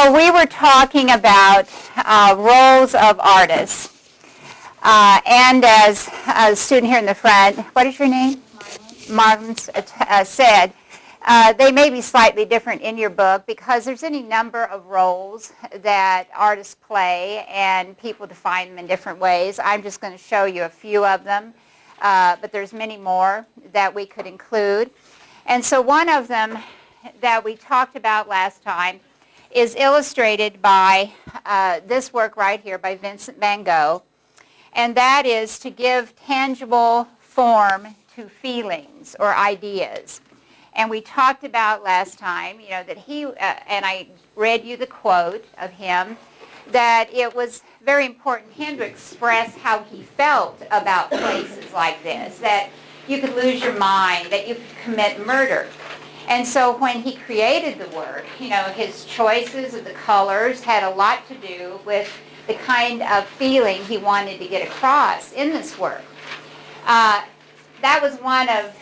So we were talking about roles of artists. And as a student here in the front, what is your name? Marlon said, they may be slightly different in your book because there's any number of roles that artists play and people define them in different ways. I'm just going to show you a few of them, but there's many more that we could include. And so one of them that we talked about last time is illustrated by this work right here by Vincent van Gogh, and that is to give tangible form to feelings or ideas. And we talked about last time, that he, and I read you the quote of him, that it was very important to him to express how he felt about places like this, that you could lose your mind, that you could commit murder. And so when he created the work, his choices of the colors had a lot to do with the kind of feeling he wanted to get across in this work. That was one of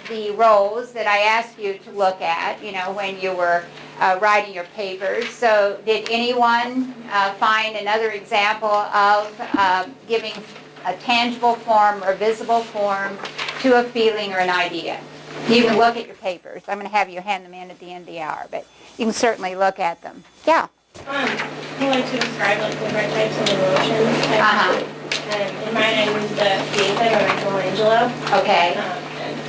the roles that I asked you to look at, when you were writing your papers. So did anyone find another example of giving a tangible form or visible form to a feeling or an idea? You can look at your papers. I'm going to have you hand them in at the end of the hour, but you can certainly look at them. Yeah. I like to describe different types of emotions. In mine, I used the David by Michelangelo. Okay. And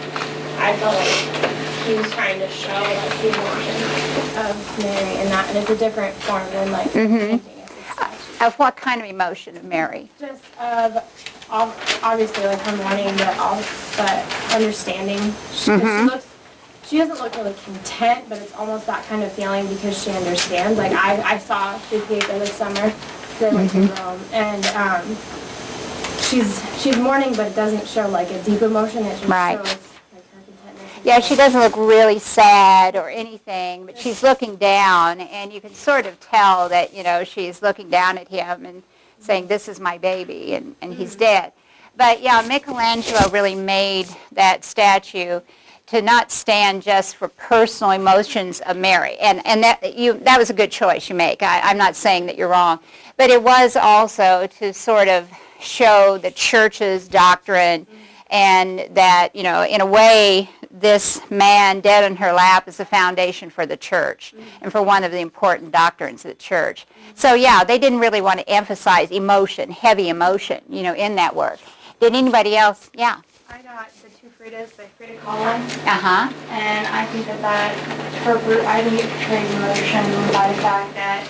I felt like he was trying to show the emotion of Mary, and it's a different form than painting it. Of what kind of emotion of Mary? Just of obviously her mourning, but understanding. She doesn't look really content, but it's almost that kind of feeling because she understands. Like I saw the paper this summer. They went to Rome, and she's mourning, but it doesn't show a deep emotion. It just shows her contentment. Yeah, she doesn't look really sad or anything, but she's looking down, and you can sort of tell that she's looking down at him and saying, "This is my baby," and he's dead. But yeah, Michelangelo really made that statue to not stand just for personal emotions of Mary, and that was a good choice you make. I'm not saying that you're wrong, but it was also to sort of show the church's doctrine, and that in a way, this man dead in her lap is the foundation for the church and for one of the important doctrines of the church. So yeah, they didn't really want to emphasize emotion, heavy emotion, in that work. Did anybody else? Yeah. I got the two Fridas by Frida Kahlo. And I think I think it portrays emotion by the fact that,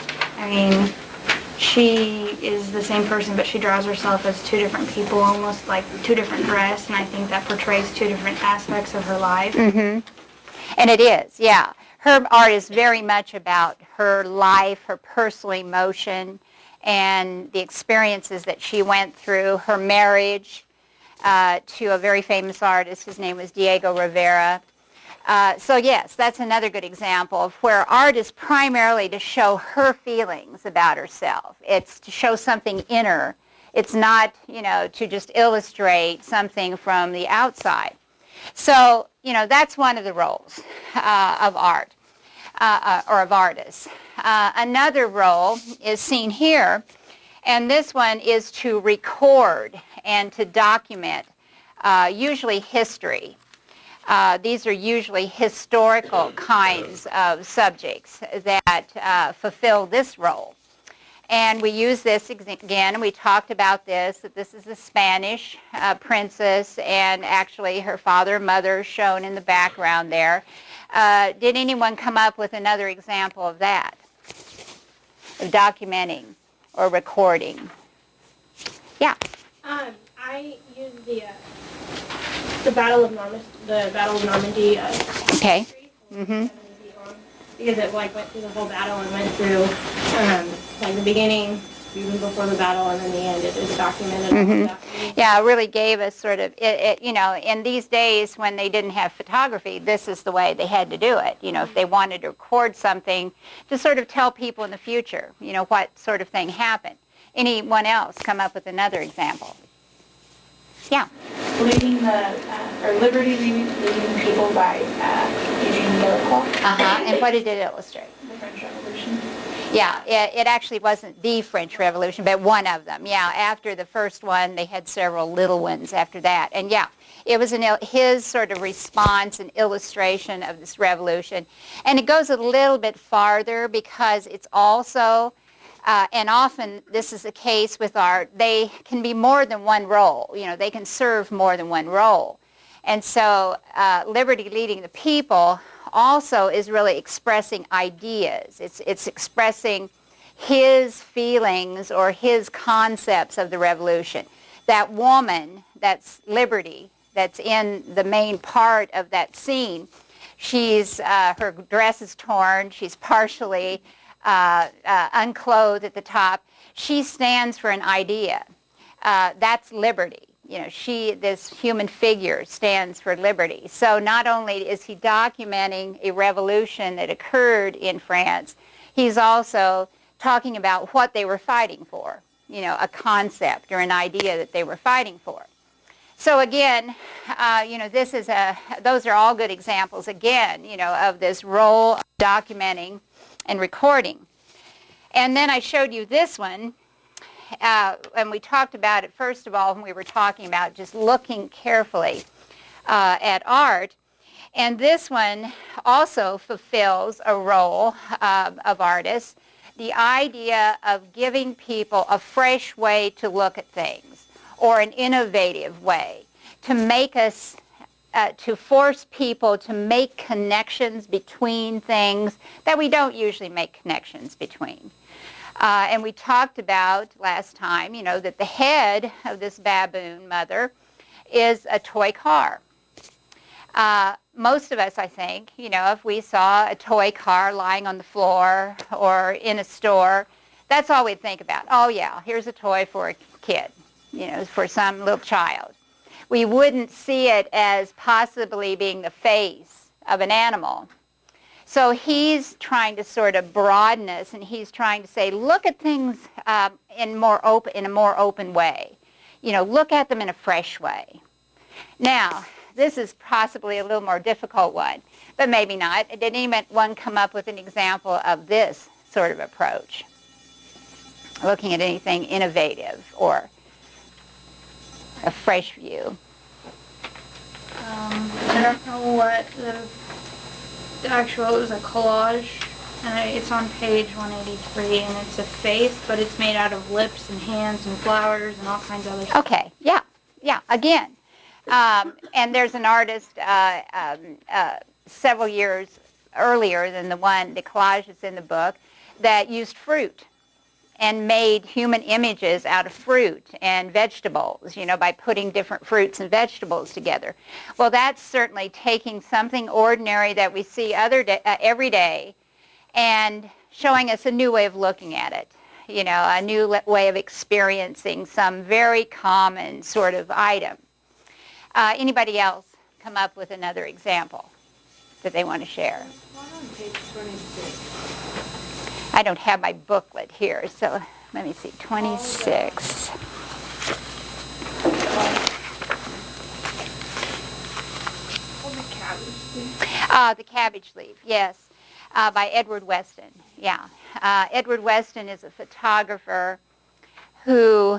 she is the same person, but she draws herself as two different people, almost like two different dress, and I think that portrays two different aspects of her life. And it is, yeah. Her art is very much about her life, her personal emotion, and the experiences that she went through, her marriage to a very famous artist. His name was Diego Rivera. So yes, that's another good example of where art is primarily to show her feelings about herself. It's to show something in her. It's not, to just illustrate something from the outside. So, that's one of the roles of art or of artists. Another role is seen here, and this one is to record and to document, usually history. These are usually historical kinds of subjects that fulfill this role. And we use this again, and we talked about this, that this is a Spanish princess, and actually her father and mother shown in the background there. Did anyone come up with another example of that, of documenting or recording? Yeah. I used the Battle of Normandy. Okay. Because it went through the whole battle and went through the beginning, even before the battle, and then the end. It is documented. Yeah, it really gave us sort of in these days when they didn't have photography, this is the way they had to do it. If they wanted to record something to sort of tell people in the future, what sort of thing happened. Anyone else come up with another example? Yeah. Liberty Leaving People by Eugene Miracle. And what did it illustrate? The French Revolution. Yeah, it actually wasn't the French Revolution, but one of them. Yeah, after the first one, they had several little ones after that. And yeah, it was his sort of response and illustration of this revolution. And it goes a little bit farther because it's also, and often this is the case with art, they can be more than one role. You know, they can serve more than one role. And so Liberty Leading the People also is really expressing ideas. It's expressing his feelings or his concepts of the revolution. That woman, that's Liberty, that's in the main part of that scene, her dress is torn, she's partially unclothed at the top. She stands for an idea. That's liberty. You know, this human figure stands for liberty. So not only is he documenting a revolution that occurred in France, he's also talking about what they were fighting for, you know, a concept or an idea that they were fighting for. So again, you know, those are all good examples, again, you know, of this role of documenting and recording. And then I showed you this one. And we talked about it, first of all, when we were talking about just looking carefully at art. And this one also fulfills a role of artists, the idea of giving people a fresh way to look at things, or an innovative way, to make us, to force people to make connections between things that we don't usually make connections between. And we talked about last time, you know, that the head of this baboon mother is a toy car. Most of us, I think, you know, if we saw a toy car lying on the floor or in a store, that's all we'd think about. Oh, yeah, here's a toy for a kid, you know, for some little child. We wouldn't see it as possibly being the face of an animal. So he's trying to sort of broaden us, and he's trying to say, look at things in a more open way. You know, look at them in a fresh way. Now, this is possibly a little more difficult one, but maybe not. Did anyone come up with an example of this sort of approach? Looking at anything innovative or a fresh view? I don't know what the actual, it was a collage, and it's on page 183, and it's a face, but it's made out of lips and hands and flowers and all kinds of other stuff. Okay, yeah, again. And there's an artist several years earlier than the collage that's in the book, that used fruit and made human images out of fruit and vegetables, you know, by putting different fruits and vegetables together. Well, that's certainly taking something ordinary that we see every day and showing us a new way of looking at it, you know, a new way of experiencing some very common sort of item. Anybody else come up with another example that they want to share? One on page 26. I don't have my booklet here, so let me see, 26. The Cabbage Leaf, yes, by Edward Weston, yeah. Edward Weston is a photographer who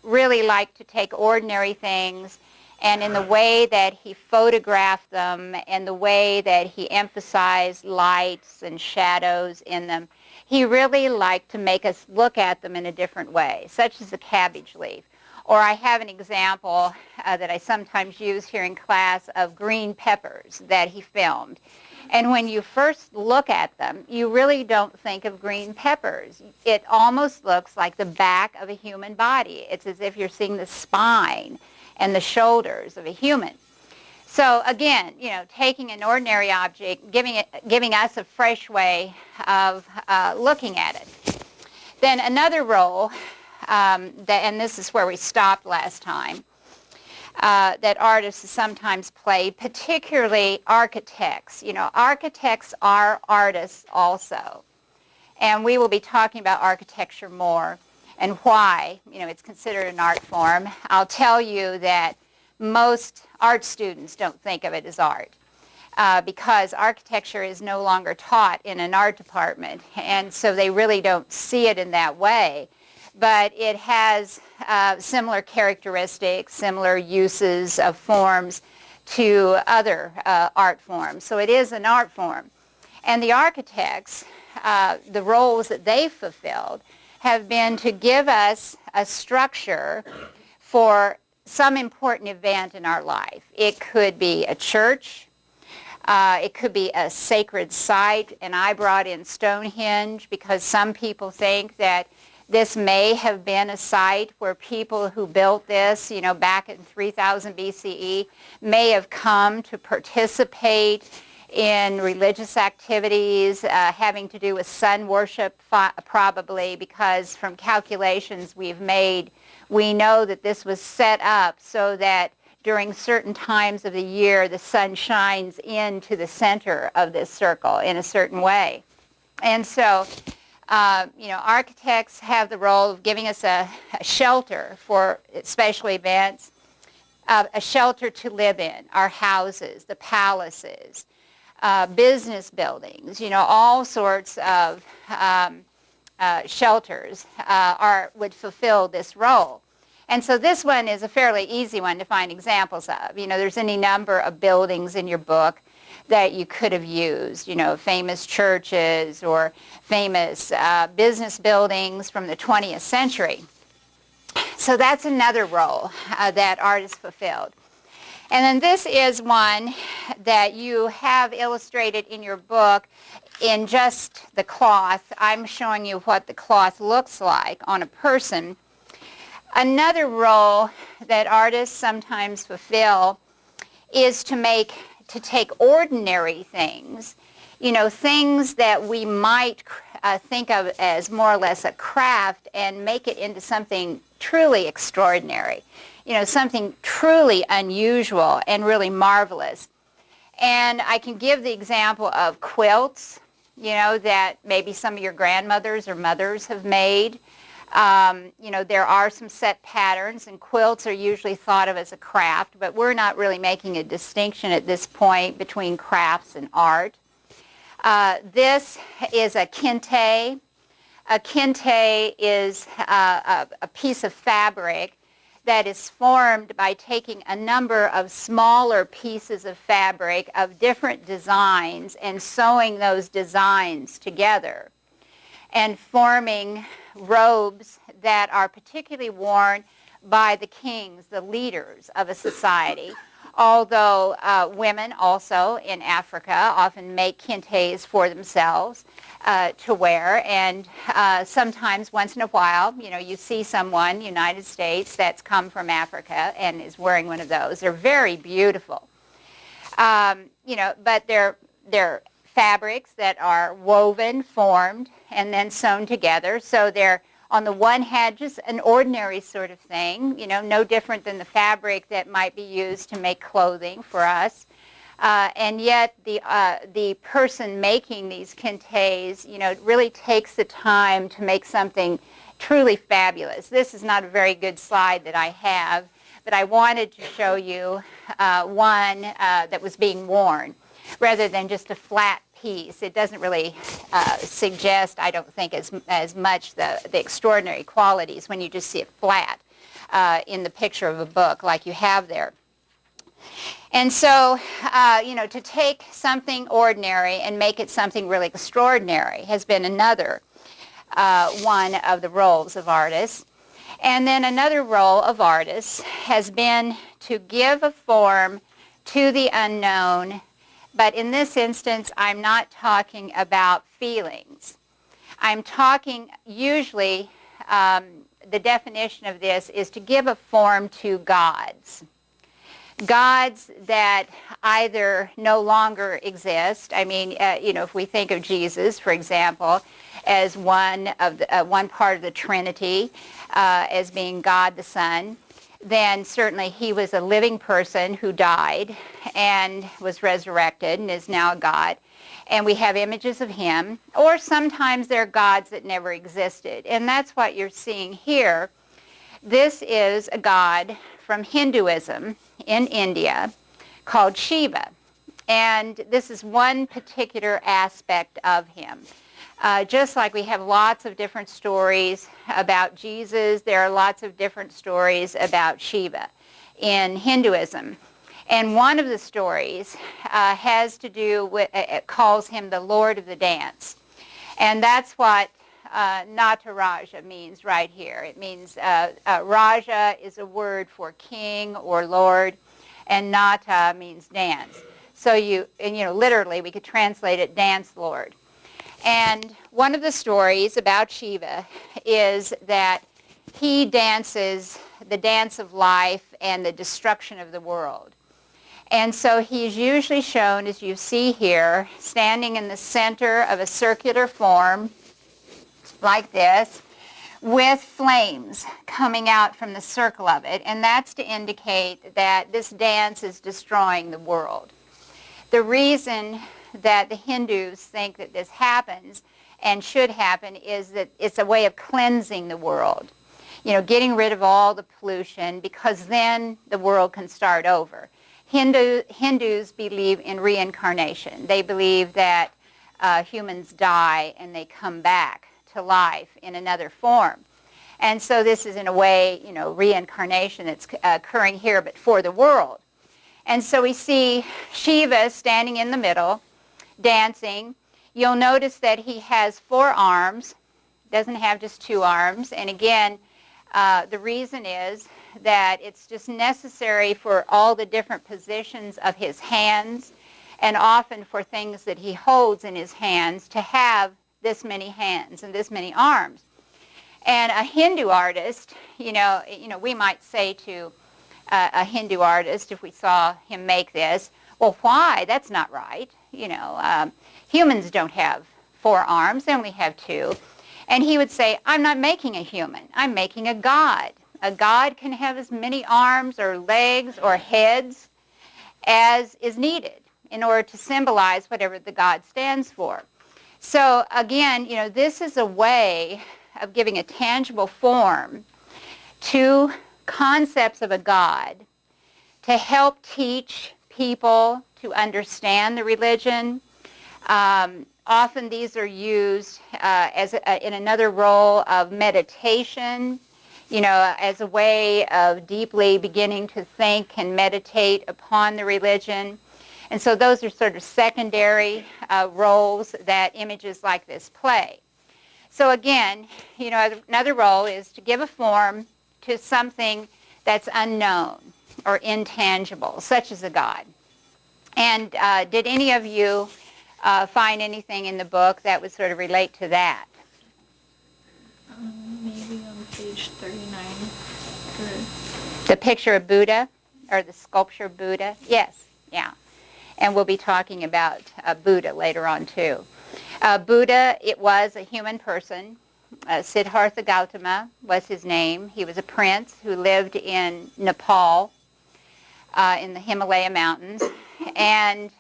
really liked to take ordinary things, and in the way that he photographed them and the way that he emphasized lights and shadows in them, he really liked to make us look at them in a different way, such as the cabbage leaf. Or I have an example that I sometimes use here in class of green peppers that he filmed. And when you first look at them, you really don't think of green peppers. It almost looks like the back of a human body. It's as if you're seeing the spine and the shoulders of a human. So again, you know, taking an ordinary object, giving us a fresh way of looking at it. Then another role, and this is where we stopped last time, that artists sometimes play, particularly architects. You know, architects are artists also. And we will be talking about architecture more and why, you know, it's considered an art form. I'll tell you that most art students don't think of it as art. because architecture is no longer taught in an art department, and so they really don't see it in that way. But it has similar characteristics, similar uses of forms to other art forms. So it is an art form. And the architects, the roles that they've fulfilled have been to give us a structure for some important event in our life. It could be a church, it could be a sacred site, and I brought in Stonehenge because some people think that this may have been a site where people who built this, back in 3000 BCE, may have come to participate in religious activities having to do with sun worship, probably, because from calculations we've made, we know that this was set up so that during certain times of the year, the sun shines into the center of this circle in a certain way. And so, architects have the role of giving us a shelter for special events, a shelter to live in, our houses, the palaces, business buildings, all sorts of shelters would fulfill this role. And so this one is a fairly easy one to find examples of. There's any number of buildings in your book that you could have used, famous churches or famous business buildings from the 20th century. So that's another role that artists fulfilled. And then this is one that you have illustrated in your book in just the cloth. I'm showing you what the cloth looks like on a person. Another role that artists sometimes fulfill is to take ordinary things, things that we might think of as more or less a craft, and make it into something truly extraordinary, something truly unusual and really marvelous. And I can give the example of quilts, that maybe some of your grandmothers or mothers have made. There are some set patterns, and quilts are usually thought of as a craft, but we're not really making a distinction at this point between crafts and art. This is a kente. A kente is a piece of fabric that is formed by taking a number of smaller pieces of fabric of different designs and sewing those designs together and forming robes that are particularly worn by the kings, the leaders of a society. Although women also in Africa often make kentes for themselves to wear, and sometimes once in a while, you see someone, United States, that's come from Africa and is wearing one of those. They're very beautiful. But they're fabrics that are woven, formed, and then sewn together. So they're, on the one hand, just an ordinary sort of thing, no different than the fabric that might be used to make clothing for us. And yet the person making these kentes, really takes the time to make something truly fabulous. This is not a very good slide that I have, but I wanted to show you one that was being worn rather than just a flat piece. It doesn't really suggest, I don't think, as much the extraordinary qualities when you just see it flat in the picture of a book like you have there. And so, to take something ordinary and make it something really extraordinary has been another one of the roles of artists. And then another role of artists has been to give a form to the unknown. But in this instance, I'm not talking about feelings. I'm talking, usually, the definition of this is to give a form to gods. Gods that either no longer exist. I mean, if we think of Jesus, for example, as one part of the Trinity, as being God the Son, then certainly he was a living person who died and was resurrected and is now a God. And we have images of him, or sometimes they're gods that never existed. And that's what you're seeing here. This is a god from Hinduism in India called Shiva. And this is one particular aspect of him. Just like we have lots of different stories about Jesus, there are lots of different stories about Shiva in Hinduism. And one of the stories has to do with, it calls him the Lord of the Dance. And that's what Nataraja means right here. It means Raja is a word for king or lord, and Nata means dance. So literally we could translate it dance lord. And one of the stories about Shiva is that he dances the dance of life and the destruction of the world. And so he's usually shown, as you see here, standing in the center of a circular form like this, with flames coming out from the circle of it. And that's to indicate that this dance is destroying the world. The reason that the Hindus think that this happens and should happen is that it's a way of cleansing the world. Getting rid of all the pollution, because then the world can start over. Hindus believe in reincarnation. They believe that humans die and they come back to life in another form. And so this is, in a way, reincarnation that's occurring here, but for the world. And so we see Shiva standing in the middle, dancing. You'll notice that he has 4 arms, doesn't have just 2 arms. And again, the reason is that it's just necessary for all the different positions of his hands, and often for things that he holds in his hands, to have this many hands and this many arms. And a Hindu artist, we might say to a Hindu artist, if we saw him make this, well, why? That's not right. Humans don't have 4 arms, they only have 2. And he would say, I'm not making a human, I'm making a god. A god can have as many arms or legs or heads as is needed in order to symbolize whatever the god stands for. So again, this is a way of giving a tangible form to concepts of a god to help teach people to understand the religion. Often these are used in another role of meditation, as a way of deeply beginning to think and meditate upon the religion. And so those are sort of secondary roles that images like this play. So again, another role is to give a form to something that's unknown or intangible, such as a god. And did any of you find anything in the book that would sort of relate to that? Maybe on page 39. The picture of Buddha, or the sculpture of Buddha? Yes, yeah. And we'll be talking about Buddha later on too. Buddha, it was a human person. Siddhartha Gautama was his name. He was a prince who lived in Nepal, in the Himalaya mountains, and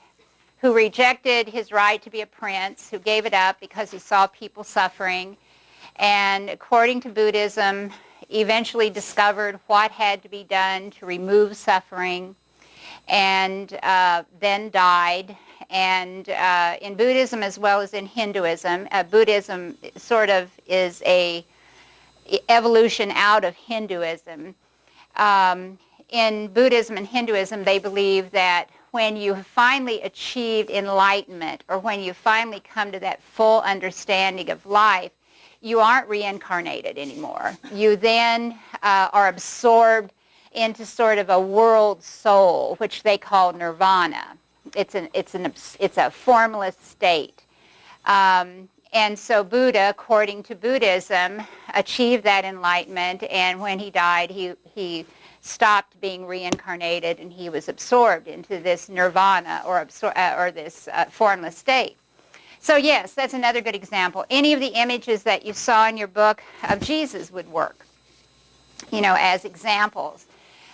who rejected his right to be a prince, who gave it up because he saw people suffering, and according to Buddhism, eventually discovered what had to be done to remove suffering, and then died. And in Buddhism as well as in Hinduism, Buddhism sort of is a evolution out of Hinduism. In Buddhism and Hinduism, they believe that when you have finally achieved enlightenment, or when you finally come to that full understanding of life, you aren't reincarnated anymore. You then are absorbed into sort of a world soul, which they call nirvana. It's a formless state. And so Buddha, according to Buddhism, achieved that enlightenment, and when he died, he stopped being reincarnated, and he was absorbed into this nirvana, or this formless state. So yes, that's another good example. Any of the images that you saw in your book of Jesus would work, as examples.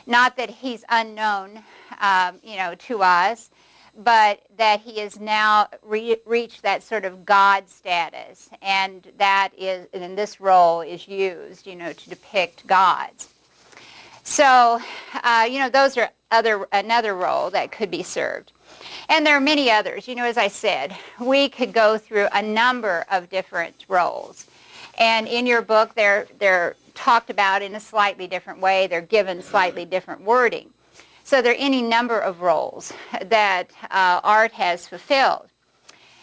Not that he's unknown, to us, but that he has now reached that sort of God status, and that is, in this role, is used, to depict gods. So, those are another role that could be served. And there are many others. You know, as I said, we could go through a number of different roles. And in your book, they're talked about in a slightly different way. They're given slightly different wording. So there are any number of roles that art has fulfilled.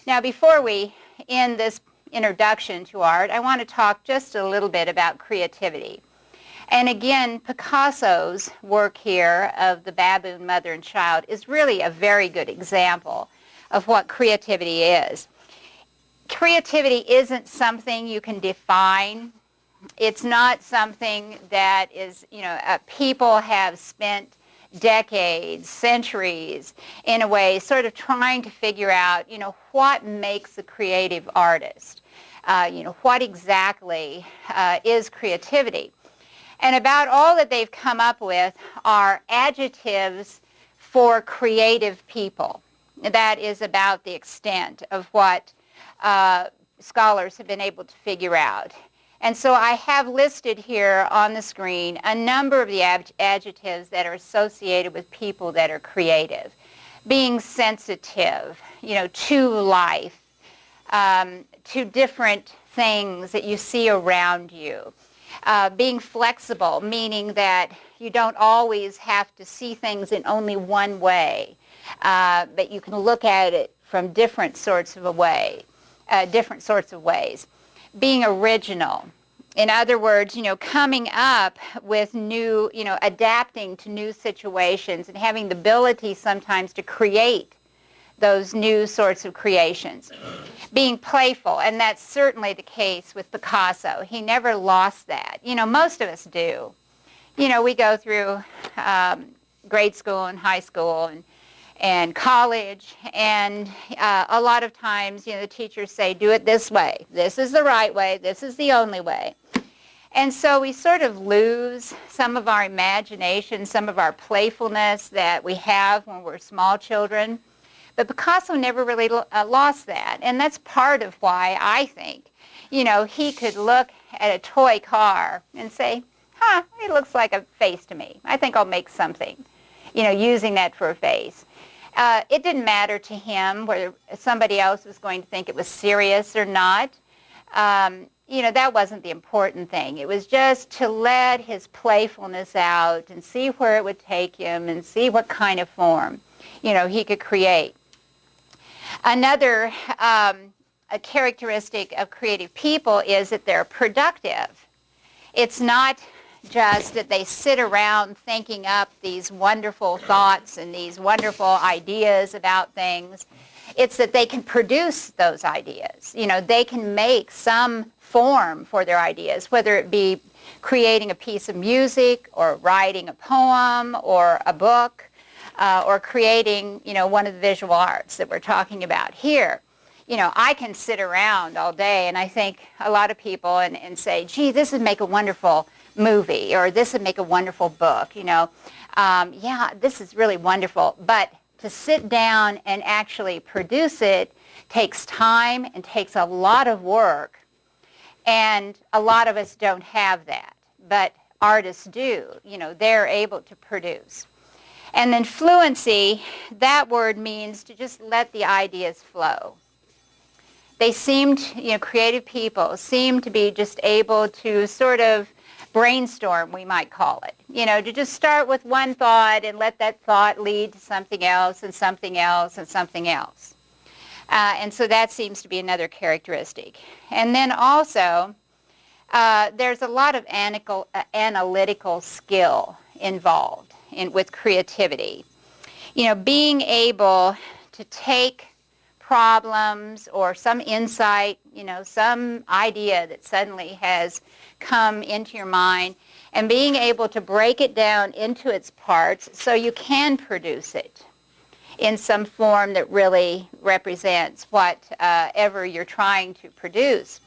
Now, before we end this introduction to art, I want to talk just a little bit about creativity. And again, Picasso's work here of the baboon mother and child is really a very good example of what creativity is. Creativity isn't something you can define. It's not something that is, people have spent decades, centuries, in a way, sort of trying to figure out, what makes a creative artist. What exactly is creativity. And about all that they've come up with are adjectives for creative people. That is about the extent of what scholars have been able to figure out. And so I have listed here on the screen a number of the adjectives that are associated with people that are creative. Being sensitive, to life, to different things that you see around you. Being flexible, meaning that you don't always have to see things in only one way, but you can look at it from different sorts of ways. Being original. In other words, coming up with new, adapting to new situations and having the ability sometimes to create those new sorts of creations. Being playful, and that's certainly the case with Picasso. He never lost that. Most of us do. We go through grade school and high school and college, and a lot of times, the teachers say, do it this way. This is the right way. This is the only way. And so we sort of lose some of our imagination, some of our playfulness that we have when we're small children. But Picasso never really lost that. And that's part of why I think, he could look at a toy car and say, it looks like a face to me. I think I'll make something, using that for a face. It didn't matter to him whether somebody else was going to think it was serious or not. That wasn't the important thing. It was just to let his playfulness out and see where it would take him and see what kind of form, he could create. Another a characteristic of creative people is that they're productive. It's not just that they sit around thinking up these wonderful thoughts and these wonderful ideas about things. It's that they can produce those ideas. They can make some form for their ideas, whether it be creating a piece of music or writing a poem or a book or creating, one of the visual arts that we're talking about here. I can sit around all day and I think a lot of people and say, gee, this would make a wonderful movie or this would make a wonderful book, yeah, this is really wonderful. But to sit down and actually produce it takes time and takes a lot of work. And a lot of us don't have that. But artists do. They're able to produce. And then fluency, that word means to just let the ideas flow. They seemed, creative people seem to be just able to sort of brainstorm, we might call it. To just start with one thought and let that thought lead to something else and something else and something else. And so that seems to be another characteristic. And then also, there's a lot of analytical skill involved with creativity. Being able to take problems or some insight, some idea that suddenly has come into your mind and being able to break it down into its parts so you can produce it in some form that really represents whatever you're trying to produce.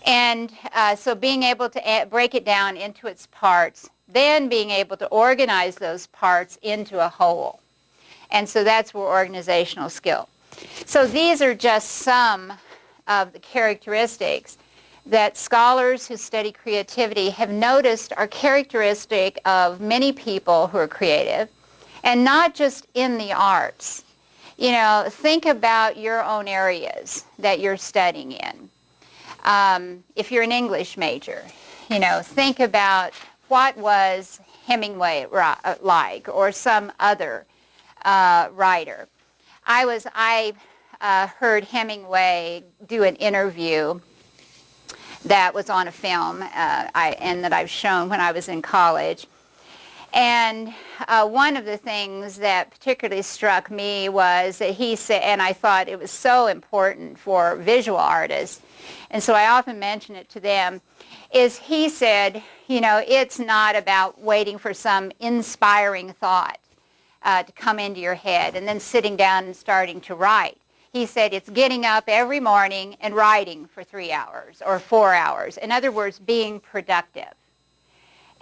And so being able to break it down into its parts, then being able to organize those parts into a whole. And so that's where organizational skill. So these are just some of the characteristics that scholars who study creativity have noticed are characteristic of many people who are creative. And not just in the arts. You know, think about your own areas that you're studying in. If you're an English major, you know, think about what was Hemingway like, or some other writer. I heard Hemingway do an interview that was on a film and that I've shown when I was in college. And one of the things that particularly struck me was that he said, and I thought it was so important for visual artists, and so I often mention it to them, is he said, you know, it's not about waiting for some inspiring thought to come into your head and then sitting down and starting to write. He said it's getting up every morning and writing for 3 hours or 4 hours. In other words, being productive.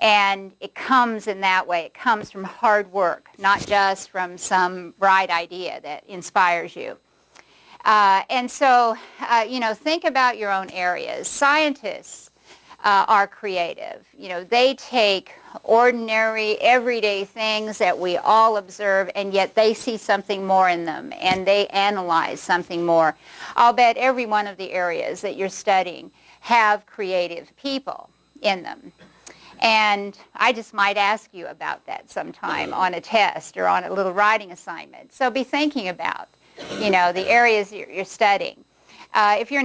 And it comes in that way. It comes from hard work, not just from some bright idea that inspires you. And so, you know, think about your own areas. Scientists are creative. You know, they take ordinary, everyday things that we all observe, and yet they see something more in them, and they analyze something more. I'll bet every one of the areas that you're studying have creative people in them. And I just might ask you about that sometime on a test or on a little writing assignment. So be thinking about, you know, the areas you're studying. If you're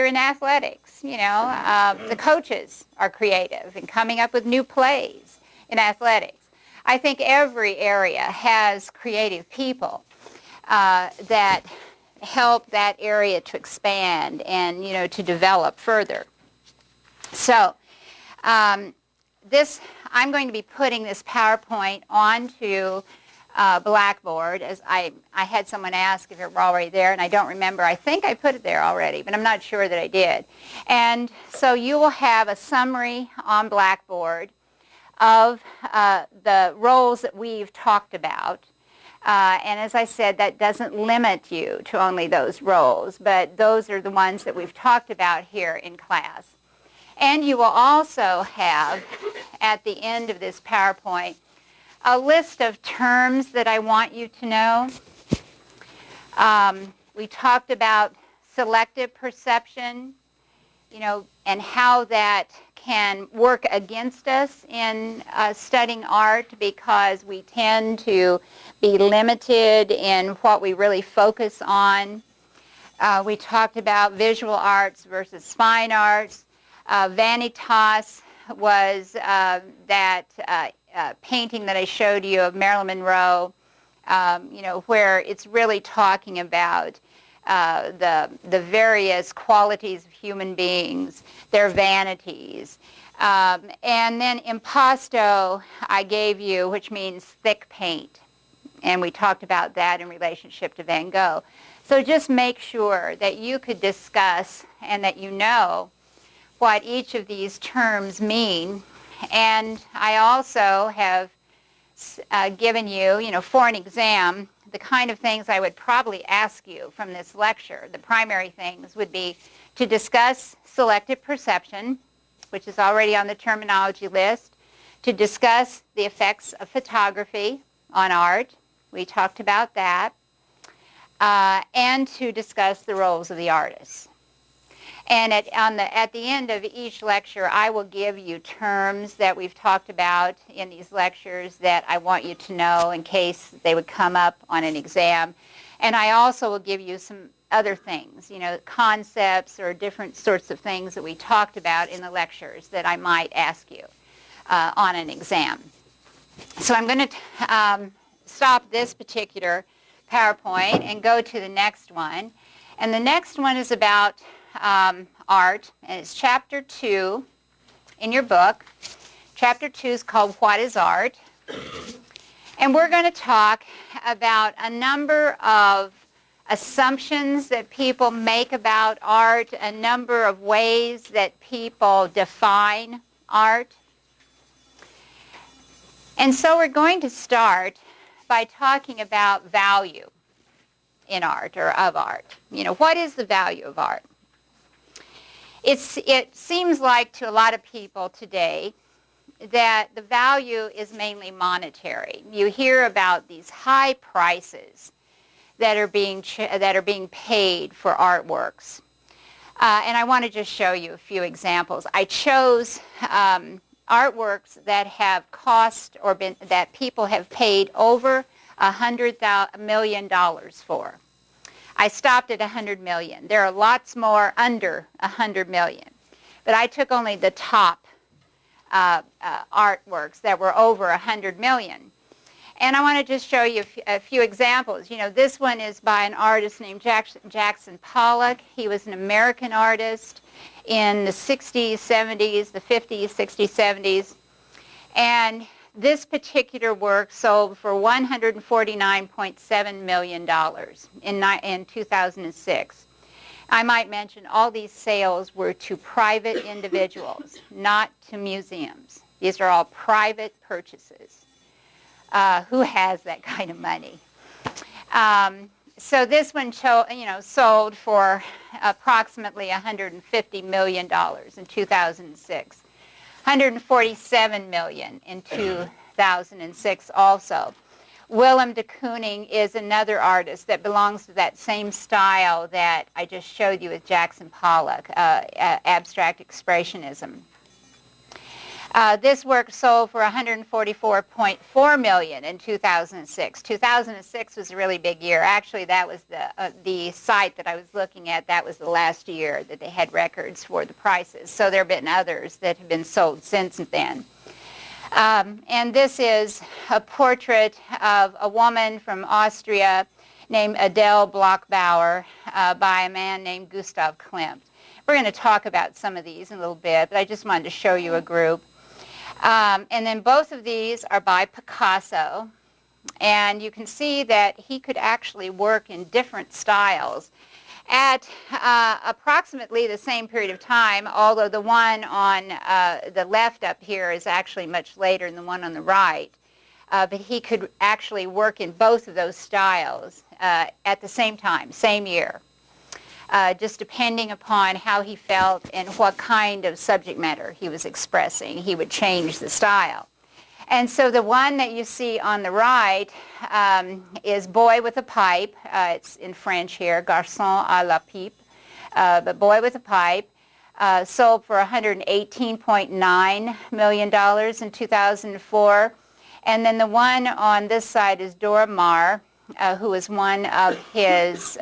in athletics, you know, the coaches are creative in coming up with new plays in athletics. I think every area has creative people that help that area to expand and, you know, to develop further. So I'm going to be putting this PowerPoint onto Blackboard, as I had someone ask if it were already there, and I don't remember. I think I put it there already, but I'm not sure that I did. And so you will have a summary on Blackboard of the roles that we've talked about. And as I said, that doesn't limit you to only those roles, but those are the ones that we've talked about here in class. And you will also have, at the end of this PowerPoint, a list of terms that I want you to know. We talked about selective perception, you know, and how that can work against us in studying art, because we tend to be limited in what we really focus on. We talked about visual arts versus fine arts. Vanitas was that painting that I showed you of Marilyn Monroe, you know, where it's really talking about the various qualities of human beings, their vanities. And then impasto I gave you, which means thick paint. And we talked about that in relationship to Van Gogh. So just make sure that you could discuss and that you know what each of these terms mean. And I also have given you, you know, for an exam, the kind of things I would probably ask you from this lecture. The primary things would be to discuss selective perception, which is already on the terminology list, to discuss the effects of photography on art. We talked about that. And to discuss the roles of the artists. And at the end of each lecture, I will give you terms that we've talked about in these lectures that I want you to know in case they would come up on an exam. And I also will give you some other things, you know, concepts or different sorts of things that we talked about in the lectures that I might ask you on an exam. So I'm going to stop this particular PowerPoint and go to the next one. And the next one is about art, and it's Chapter 2 in your book. Chapter 2 is called What is Art? And we're going to talk about a number of assumptions that people make about art, a number of ways that people define art. And so we're going to start by talking about value in art or of art. You know, what is the value of art? It seems like to a lot of people today that the value is mainly monetary. You hear about these high prices that are being paid for artworks. And I want to just show you a few examples. I chose artworks that have cost or that people have paid over $100 million for. I stopped at 100 million. There are lots more under 100 million. But I took only the top artworks that were over 100 million. And I want to just show you a few examples. You know, this one is by an artist named Jackson Pollock. He was an American artist in the 60s, 70s, the 50s, 60s, 70s. And this particular work sold for $149.7 million in 2006. I might mention all these sales were to private individuals, not to museums. These are all private purchases. Who has that kind of money? So this one sold for approximately $150 million in 2006. $147 million in 2006 also. Willem de Kooning is another artist that belongs to that same style that I just showed you with Jackson Pollock, abstract expressionism. This work sold for $144.4 million in 2006. 2006 was a really big year. Actually, that was the site that I was looking at. That was the last year that they had records for the prices. So there have been others that have been sold since then. And this is a portrait of a woman from Austria named Adele Bloch-Bauer by a man named Gustav Klimt. We're going to talk about some of these in a little bit, but I just wanted to show you a group. And then both of these are by Picasso. And you can see that he could actually work in different styles at approximately the same period of time, although the one on the left up here is actually much later than the one on the right. But he could actually work in both of those styles at the same time, same year, just depending upon how he felt and what kind of subject matter he was expressing. He would change the style. And so the one that you see on the right is Boy with a Pipe. It's in French here, Garçon à la pipe. But Boy with a Pipe sold for $118.9 million in 2004. And then the one on this side is Dora Maar, who is one of his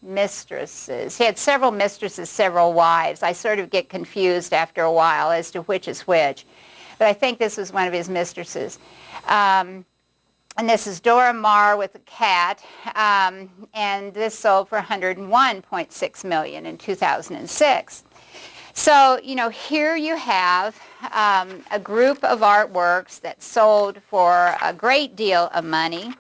mistresses. He had several mistresses, several wives. I sort of get confused after a while as to which is which. But I think this was one of his mistresses. And this is Dora Maar with a cat. And this sold for $101.6 million in 2006. So, you know, here you have a group of artworks that sold for a great deal of money.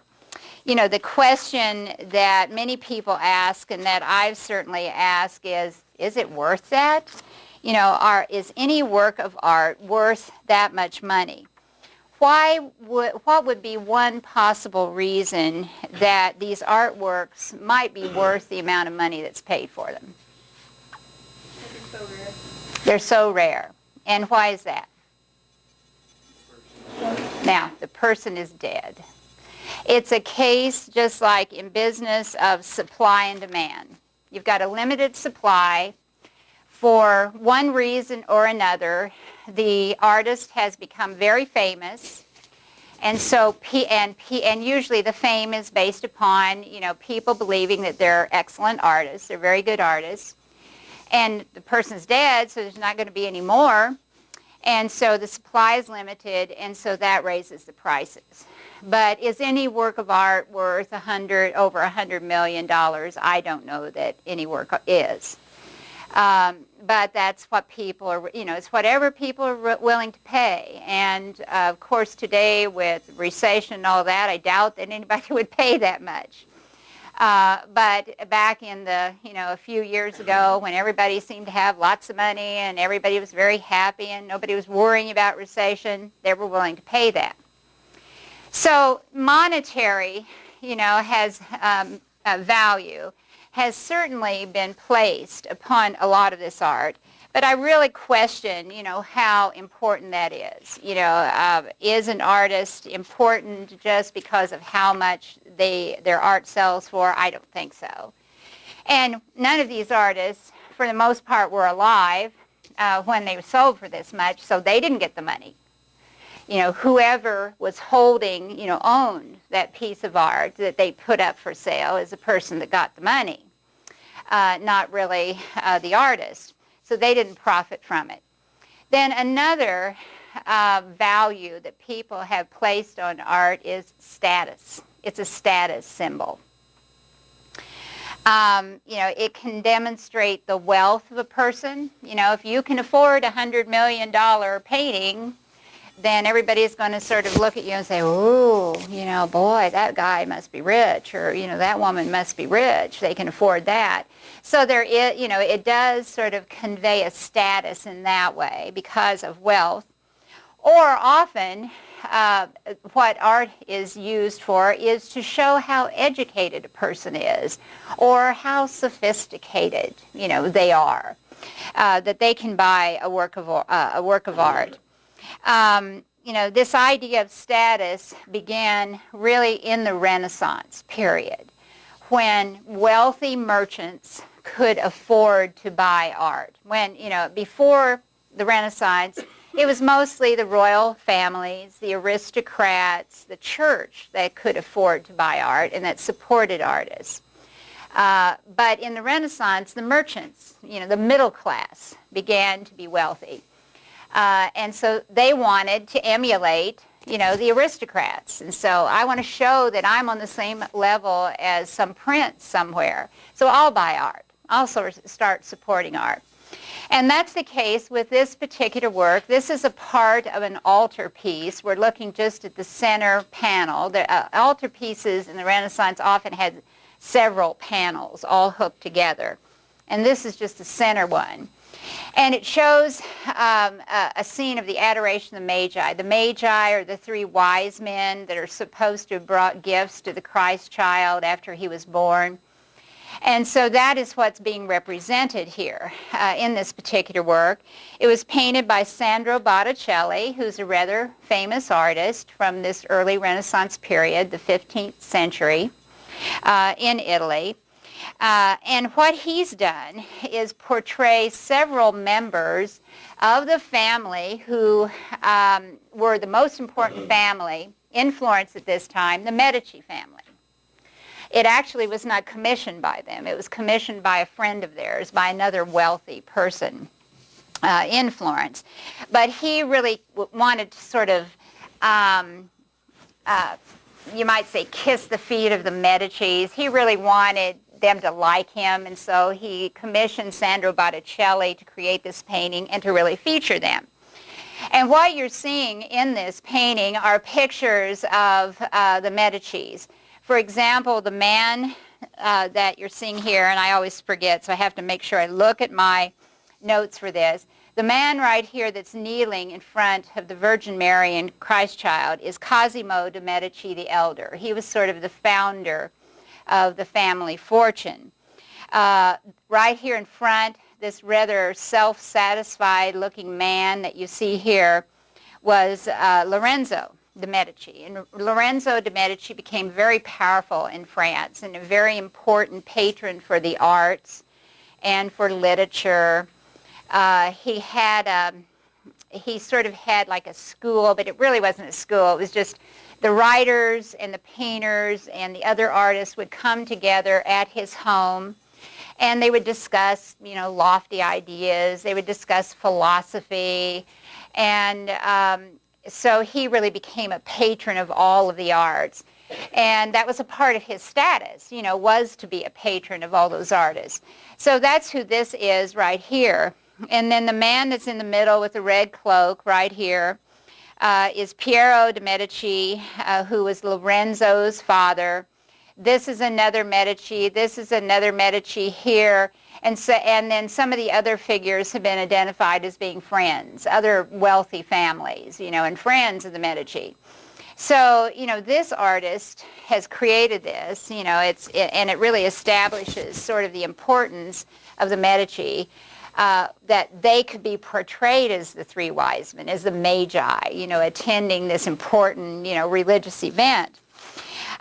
You know, the question that many people ask and that I've certainly asked is it worth that? You know, is any work of art worth that much money? What would be one possible reason that these artworks might be worth the amount of money that's paid for them? They're so rare. They're so rare. And why is that? Now, the person is dead. It's a case just like in business of supply and demand. You've got a limited supply. For one reason or another, the artist has become very famous, and so and usually the fame is based upon, you know, people believing that they're excellent artists, they're very good artists, and the person's dead, so there's not going to be any more, and so the supply is limited, and so that raises the prices. But is any work of art worth over $100 million? I don't know that any work is. But that's what people are, you know, it's whatever people are willing to pay. And, of course, today with recession and all that, I doubt that anybody would pay that much. But back in a few years ago when everybody seemed to have lots of money and everybody was very happy and nobody was worrying about recession, they were willing to pay that. So monetary, you know, has value has certainly been placed upon a lot of this art, But I really question, how important that is. Is an artist important just because of how much their art sells for? I don't think so. And none of these artists, for the most part, were alive when they were sold for this much, so they didn't get the money. Whoever was holding, owned that piece of art that they put up for sale is the person that got the money, not really the artist. So they didn't profit from it. Then another value that people have placed on art is status. It's a status symbol. It can demonstrate the wealth of a person. If you can afford a $100 million painting, then everybody's going to sort of look at you and say, "Ooh, boy, that guy must be rich," or, "that woman must be rich. They can afford that." So there is, it does sort of convey a status in that way because of wealth. Or often, what art is used for is to show how educated a person is or how sophisticated, they are, that they can buy a work of art. This idea of status began really in the Renaissance period, when wealthy merchants could afford to buy art. When, before the Renaissance, it was mostly the royal families, the aristocrats, the church that could afford to buy art and that supported artists. But in the Renaissance, the merchants, the middle class, began to be wealthy. And so they wanted to emulate, the aristocrats. And so I want to show that I'm on the same level as some prince somewhere. So I'll buy art. I'll start supporting art. And that's the case with this particular work. This is a part of an altarpiece. We're looking just at the center panel. The altarpieces in the Renaissance often had several panels all hooked together. And this is just the center one. And it shows a scene of the adoration of the Magi. The Magi are the three wise men that are supposed to have brought gifts to the Christ child after he was born. And so that is what's being represented here in this particular work. It was painted by Sandro Botticelli, who's a rather famous artist from this early Renaissance period, the 15th century, in Italy. And what he's done is portray several members of the family who were the most important family in Florence at this time, the Medici family. It actually was not commissioned by them. It was commissioned by a friend of theirs, by another wealthy person in Florence. But he really wanted to sort of, you might say, kiss the feet of the Medicis. He really wanted them to like him, and so he commissioned Sandro Botticelli to create this painting and to really feature them. And what you're seeing in this painting are pictures of the Medicis. For example, the man that you're seeing here, and I always forget, so I have to make sure I look at my notes for this. The man right here that's kneeling in front of the Virgin Mary and Christ child is Cosimo de' Medici the Elder. He was sort of the founder of the family fortune. Right here in front, this rather self-satisfied looking man that you see here was Lorenzo de' Medici. And Lorenzo de' Medici became very powerful in France and a very important patron for the arts and for literature. He sort of had like a school, but it really wasn't a school. It was just the writers and the painters and the other artists would come together at his home, and they would discuss, lofty ideas. They would discuss philosophy, and so he really became a patron of all of the arts. And that was a part of his status, was to be a patron of all those artists. So that's who this is right here. And then the man that's in the middle with the red cloak right here is Piero de' Medici, who was Lorenzo's father. This is another Medici. This is another Medici here. And then some of the other figures have been identified as being friends, other wealthy families, and friends of the Medici. So, this artist has created this, and it really establishes sort of the importance of the Medici. that they could be portrayed as the three wise men, as the magi, attending this important, religious event.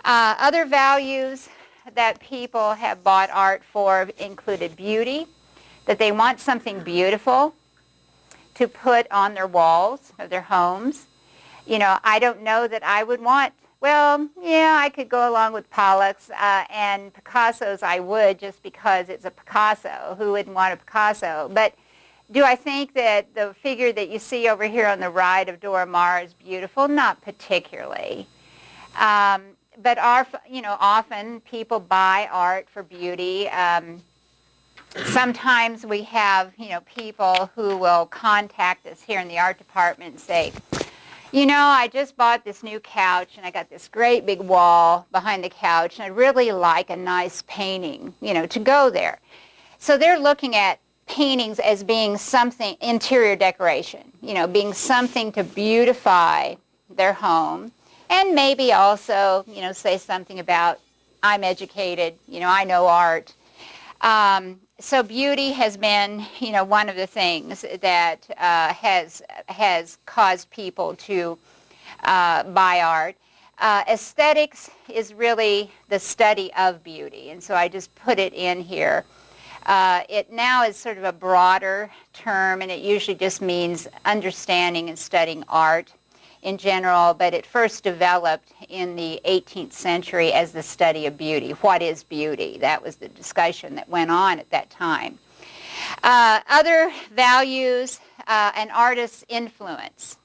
Other values that people have bought art for included beauty, that they want something beautiful to put on their walls of their homes. I don't know that I would want, I could go along with Pollock's and Picasso's. I would, just because it's a Picasso. Who wouldn't want a Picasso? But do I think that the figure that you see over here on the right of Dora Maar is beautiful? Not particularly. But often people buy art for beauty. Sometimes we have, people who will contact us here in the art department and say, I just bought this new couch and I got this great big wall behind the couch and I'd really like a nice painting, to go there. So they're looking at paintings as being something, interior decoration, being something to beautify their home, and maybe also, say something about, I'm educated, I know art. So beauty has been, one of the things that has caused people to buy art. Aesthetics is really the study of beauty, and so I just put it in here. It now is sort of a broader term, and it usually just means understanding and studying art in general, but it first developed in the 18th century as the study of beauty. What is beauty? That was the discussion that went on at that time. Other values, an artist's influence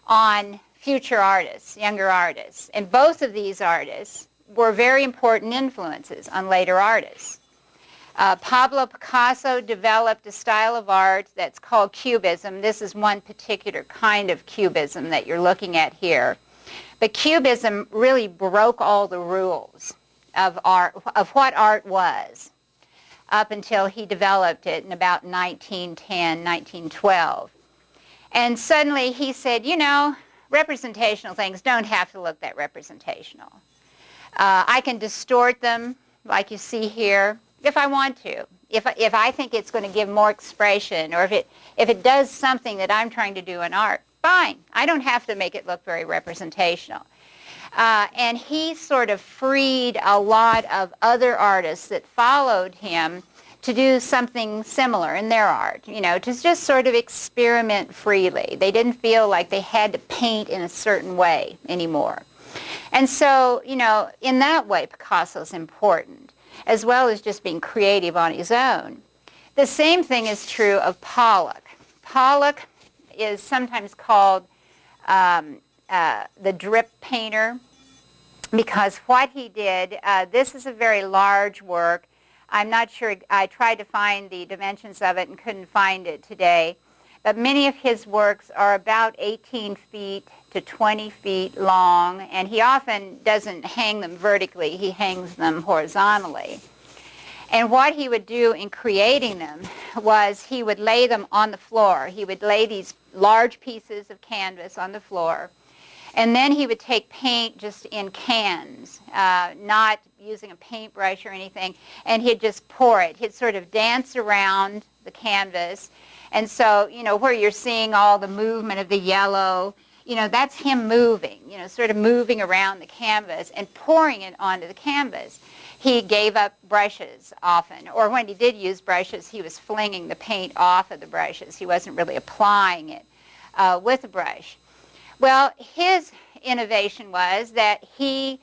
on future artists, younger artists. And both of these artists were very important influences on later artists. Pablo Picasso developed a style of art that's called Cubism. This is one particular kind of Cubism that you're looking at here. But Cubism really broke all the rules of art, of what art was, up until he developed it in about 1910, 1912. And suddenly he said, representational things don't have to look that representational. I can distort them, like you see here, if I want to. If I think it's going to give more expression, or if it does something that I'm trying to do in art, fine. I don't have to make it look very representational. And he sort of freed a lot of other artists that followed him to do something similar in their art, to just sort of experiment freely. They didn't feel like they had to paint in a certain way anymore. And so, in that way, Picasso's important, as well as just being creative on his own. The same thing is true of Pollock. Pollock is sometimes called the drip painter, because what he did, this is a very large work. I'm not sure, I tried to find the dimensions of it and couldn't find it today, but many of his works are about 18 feet to 20 feet long, and he often doesn't hang them vertically, he hangs them horizontally. And what he would do in creating them was he would lay them on the floor. He would lay these large pieces of canvas on the floor, and then he would take paint just in cans, not using a paintbrush or anything, and he'd just pour it. He'd sort of dance around the canvas. And so, where you're seeing all the movement of the yellow, that's him moving, sort of moving around the canvas and pouring it onto the canvas. He gave up brushes often, or when he did use brushes, he was flinging the paint off of the brushes. He wasn't really applying it with a brush. Well, his innovation was that he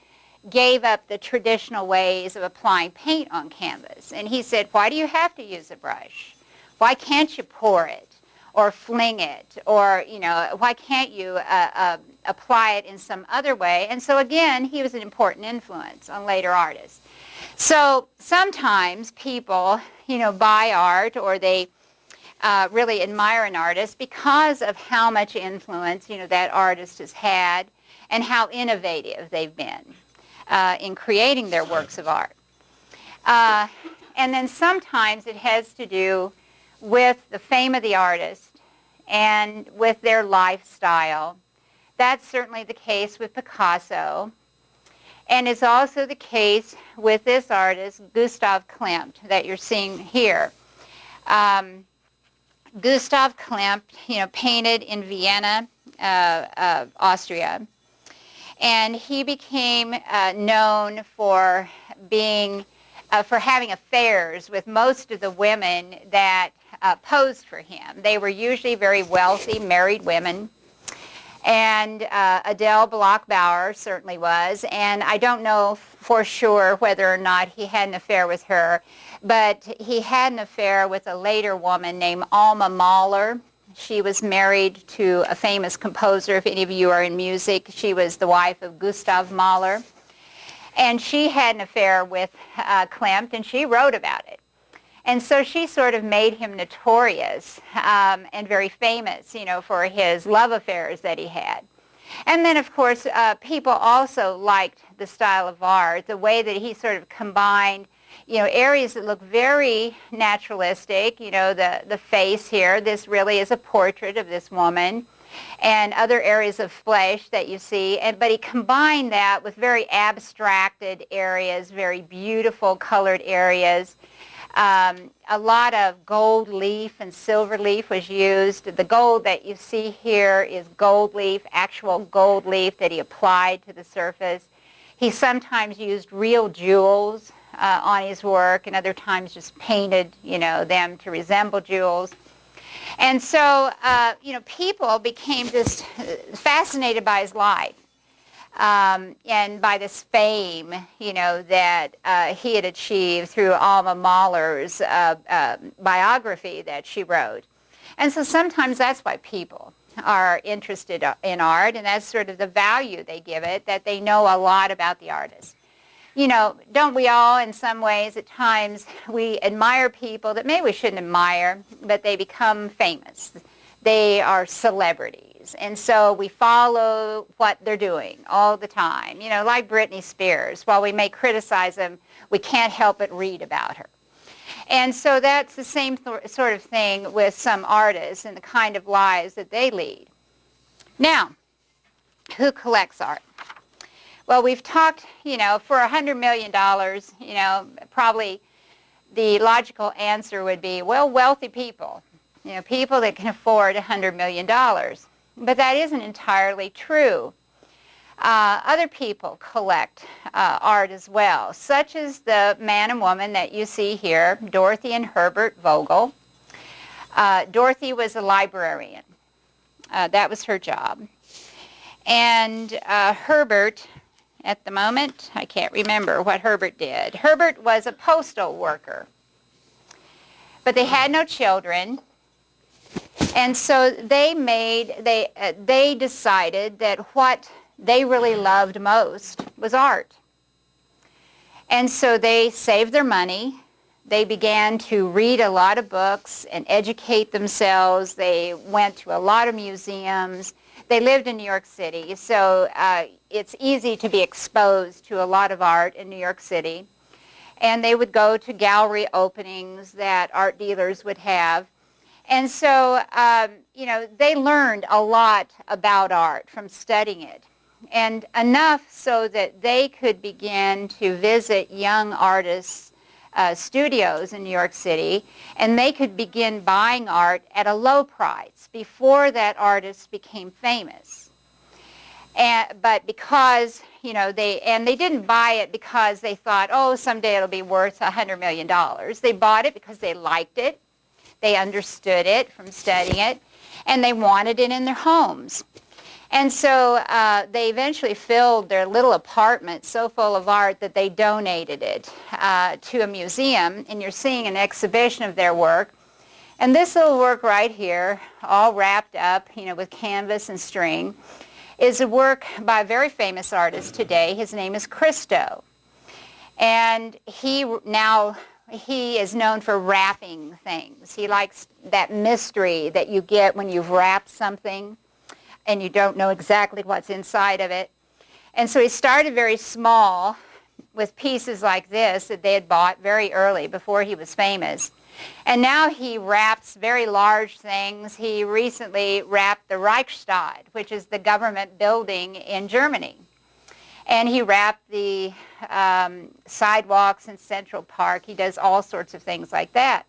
gave up the traditional ways of applying paint on canvas. And he said, why do you have to use a brush? Why can't you pour it or fling it? Or, why can't you apply it in some other way? And so, again, he was an important influence on later artists. So sometimes people, buy art, or they really admire an artist because of how much influence, that artist has had and how innovative they've been in creating their works of art. And then sometimes it has to do with the fame of the artist and with their lifestyle. That's certainly the case with Picasso. And it's also the case with this artist, Gustav Klimt, that you're seeing here. Gustav Klimt, painted in Vienna, Austria. And he became known for having affairs with most of the women that posed for him. They were usually very wealthy, married women. And Adele Bloch-Bauer certainly was. And I don't know for sure whether or not he had an affair with her, but he had an affair with a later woman named Alma Mahler. She was married to a famous composer. If any of you are in music, she was the wife of Gustav Mahler. And she had an affair with Klimt, and she wrote about it. And so she sort of made him notorious and very famous, for his love affairs that he had. And then, of course, people also liked the style of art, the way that he sort of combined, areas that look very naturalistic, the face here. This really is a portrait of this woman, and other areas of flesh that you see. But he combined that with very abstracted areas, very beautiful colored areas. A lot of gold leaf and silver leaf was used. The gold that you see here is gold leaf, actual gold leaf that he applied to the surface. He sometimes used real jewels on his work, and other times just painted, them to resemble jewels. And so, people became just fascinated by his life. And by this fame, that he had achieved through Alma Mahler's biography that she wrote. And so sometimes that's why people are interested in art, and that's sort of the value they give it, that they know a lot about the artist. Don't we all, in some ways, at times, we admire people that maybe we shouldn't admire, but they become famous. They are celebrities. And so we follow what they're doing all the time. Like Britney Spears. While we may criticize them, we can't help but read about her. And so that's the same sort of thing with some artists and the kind of lives that they lead. Now, who collects art? Well, we've talked, for $100 million, probably the logical answer would be, well, wealthy people. People that can afford $100 million. But that isn't entirely true. Other people collect art as well, such as the man and woman that you see here, Dorothy and Herbert Vogel. Dorothy was a librarian. That was her job. And Herbert, at the moment, I can't remember what Herbert did. Herbert was a postal worker. But they had no children. And so they decided that what they really loved most was art. And so they saved their money. They began to read a lot of books and educate themselves. They went to a lot of museums. They lived in New York City, so it's easy to be exposed to a lot of art in New York City. And they would go to gallery openings that art dealers would have. And so, they learned a lot about art from studying it, and enough so that they could begin to visit young artists' studios in New York City, and they could begin buying art at a low price before that artist became famous. But because, they didn't buy it because they thought, oh, someday it'll be worth $100 million. They bought it because they liked it. They understood it from studying it, and they wanted it in their homes. And so they eventually filled their little apartment so full of art that they donated it to a museum, and you're seeing an exhibition of their work. And this little work right here, all wrapped up, with canvas and string, is a work by a very famous artist today. His name is Christo. And he is known for wrapping things. He likes that mystery that you get when you've wrapped something and you don't know exactly what's inside of it. And so he started very small with pieces like this that they had bought very early before he was famous. And now he wraps very large things. He recently wrapped the Reichstag, which is the government building in Germany. And he wrapped the sidewalks in Central Park. He does all sorts of things like that.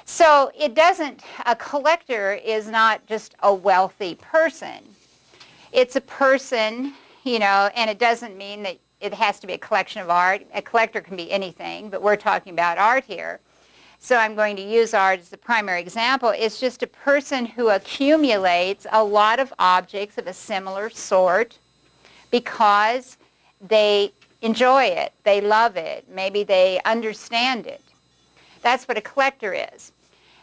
So a collector is not just a wealthy person. It's a person, and it doesn't mean that it has to be a collection of art. A collector can be anything, but we're talking about art here. So I'm going to use art as the primary example. It's just a person who accumulates a lot of objects of a similar sort because they enjoy it, they love it, maybe they understand it. That's what a collector is.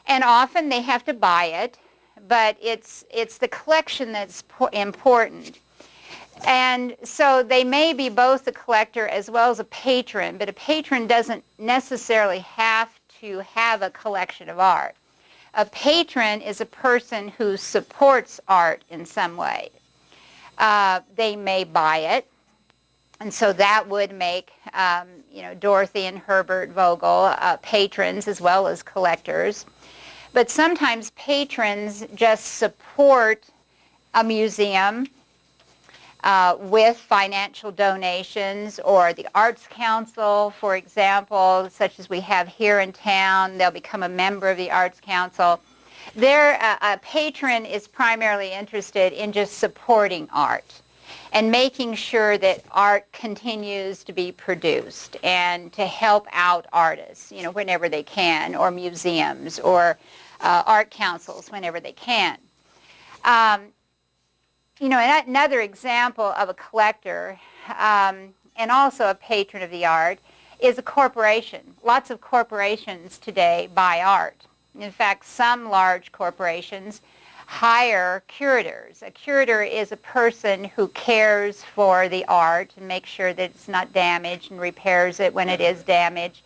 And often they have to buy it, but it's the collection that's important. And so they may be both a collector as well as a patron, but a patron doesn't necessarily have to have a collection of art. A patron is a person who supports art in some way. They may buy it, and so that would make Dorothy and Herbert Vogel patrons as well as collectors. But sometimes patrons just support a museum with financial donations, or the Arts Council, for example, such as we have here in town. They'll become a member of the Arts Council. A patron is primarily interested in just supporting art and making sure that art continues to be produced and to help out artists, whenever they can, or museums, or art councils whenever they can. Another example of a collector and also a patron of the art is a corporation. Lots of corporations today buy art. In fact, some large corporations hire curators. A curator is a person who cares for the art and makes sure that it's not damaged and repairs it when it is damaged.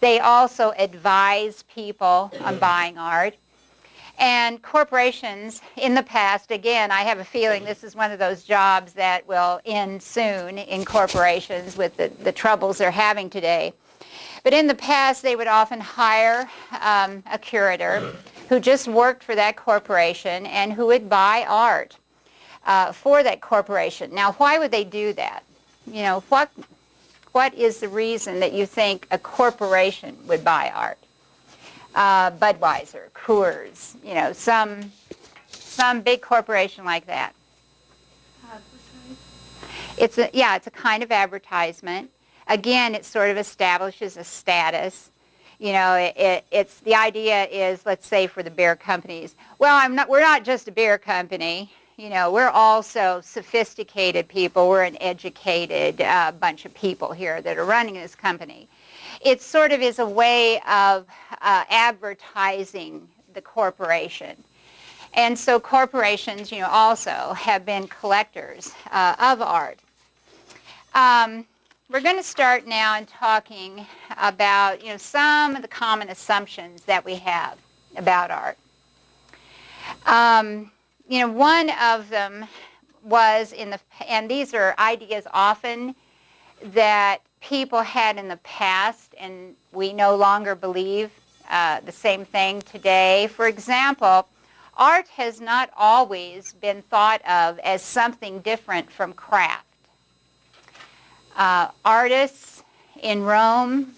They also advise people on buying art. And corporations in the past, again, I have a feeling this is one of those jobs that will end soon in corporations with the troubles they're having today. But in the past, they would often hire a curator who just worked for that corporation and who would buy art for that corporation. Now, why would they do that? What is the reason that you think a corporation would buy art? Budweiser, Coors, some big corporation like that. It's a kind of advertisement. Again, it sort of establishes a status. It's the idea is, let's say for the beer companies, we're not just a beer company. We're also sophisticated people. We're an educated bunch of people here that are running this company. It sort of is a way of advertising the corporation. And so corporations, also have been collectors of art. We're going to start now in talking about, some of the common assumptions that we have about art. One of them was and these are ideas often that people had in the past, and we no longer believe the same thing today. For example, art has not always been thought of as something different from craft. Artists in Rome,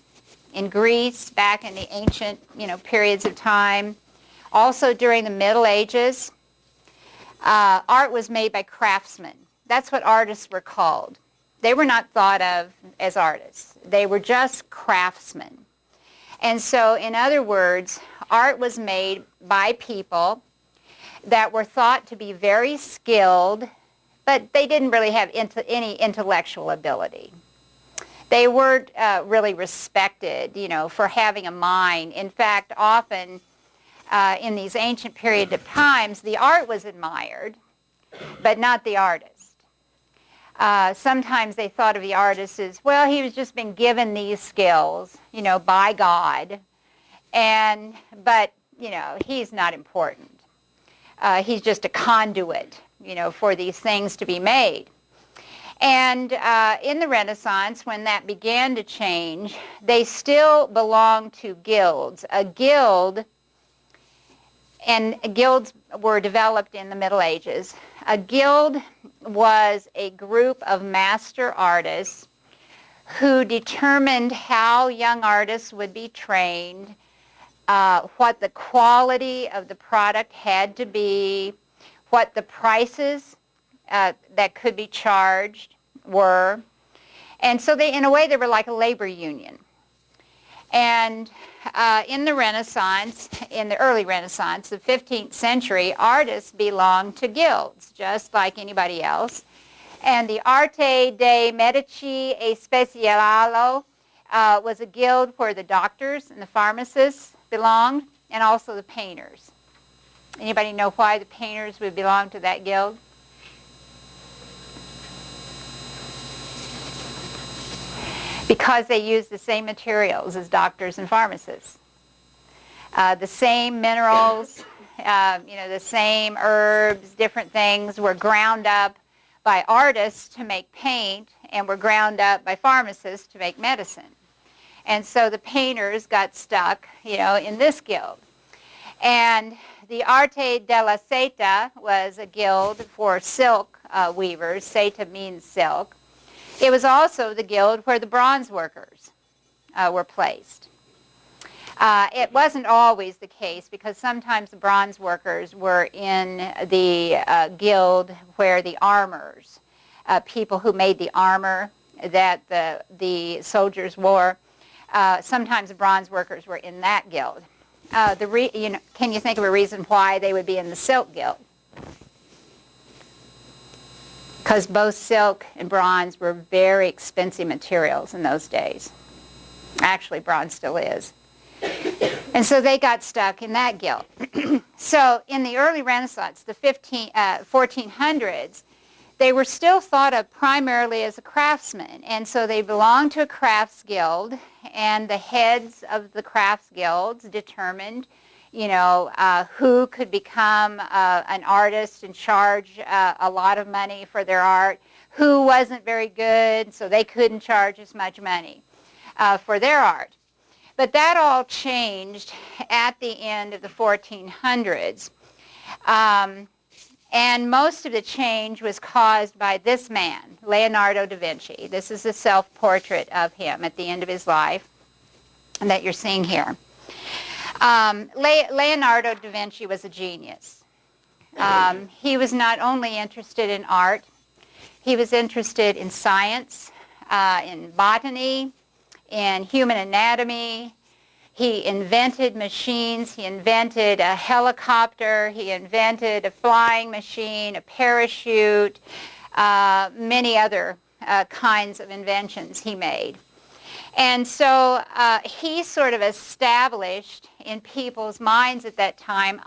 in Greece, back in the ancient, periods of time, also during the Middle Ages, art was made by craftsmen. That's what artists were called. They were not thought of as artists. They were just craftsmen. And so, in other words, art was made by people that were thought to be very skilled, but they didn't really have any intellectual ability. They weren't really respected, for having a mind. In fact, often in these ancient period of times, the art was admired, but not the artist. Sometimes they thought of the artist as, he was just been given these skills, by God, but he's not important. He's just a conduit, for these things to be made. And in the Renaissance, when that began to change, they still belonged to guilds. A guild, and guilds were developed in the Middle Ages. A guild was a group of master artists who determined how young artists would be trained, what the quality of the product had to be, what the prices that could be charged were. And so they, in a way, they were like a labor union. And in the Renaissance, in the early Renaissance, the 15th century, artists belonged to guilds, just like anybody else. And the Arte dei Medici e Specialo was a guild where the doctors and the pharmacists belonged, and also the painters. Anybody know why the painters would belong to that guild? Because they used the same materials as doctors and pharmacists. The same minerals, the same herbs, different things were ground up by artists to make paint and were ground up by pharmacists to make medicine. And so the painters got stuck, in this guild. And the Arte della Seta was a guild for silk weavers. Seta means silk. It was also the guild where the bronze workers were placed. It wasn't always the case, because sometimes the bronze workers were in the guild where the armorers, people who made the armor that the soldiers wore, sometimes the bronze workers were in that guild. Can you think of a reason why they would be in the silk guild? Because both silk and bronze were very expensive materials in those days. Actually, bronze still is. And so they got stuck in that guild. So in the early Renaissance, the 1400s, they were still thought of primarily as a craftsman. And so they belonged to a crafts guild, and the heads of the crafts guilds determined who could become an artist and charge a lot of money for their art, who wasn't very good, so they couldn't charge as much money for their art. But that all changed at the end of the 1400s. And most of the change was caused by this man, Leonardo da Vinci. This is a self-portrait of him at the end of his life that you're seeing here. Leonardo da Vinci was a genius. He was not only interested in art, he was interested in science, in botany, in human anatomy. He invented machines. He invented a helicopter. He invented a flying machine, a parachute, many other kinds of inventions he made. And so he sort of established in people's minds at that time,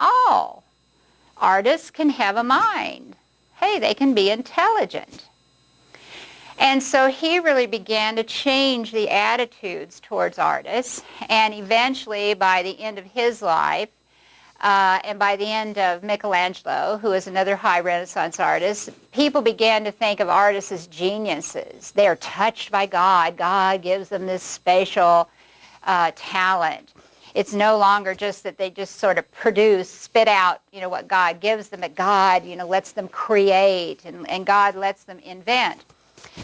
artists can have a mind. Hey, they can be intelligent. And so he really began to change the attitudes towards artists, and eventually, by the end of his life, and by the end of Michelangelo, who is another high Renaissance artist, people began to think of artists as geniuses. They are touched by God. God gives them this spatial talent. It's no longer just that they just sort of spit out, what God gives them, but God, lets them create, and God lets them invent.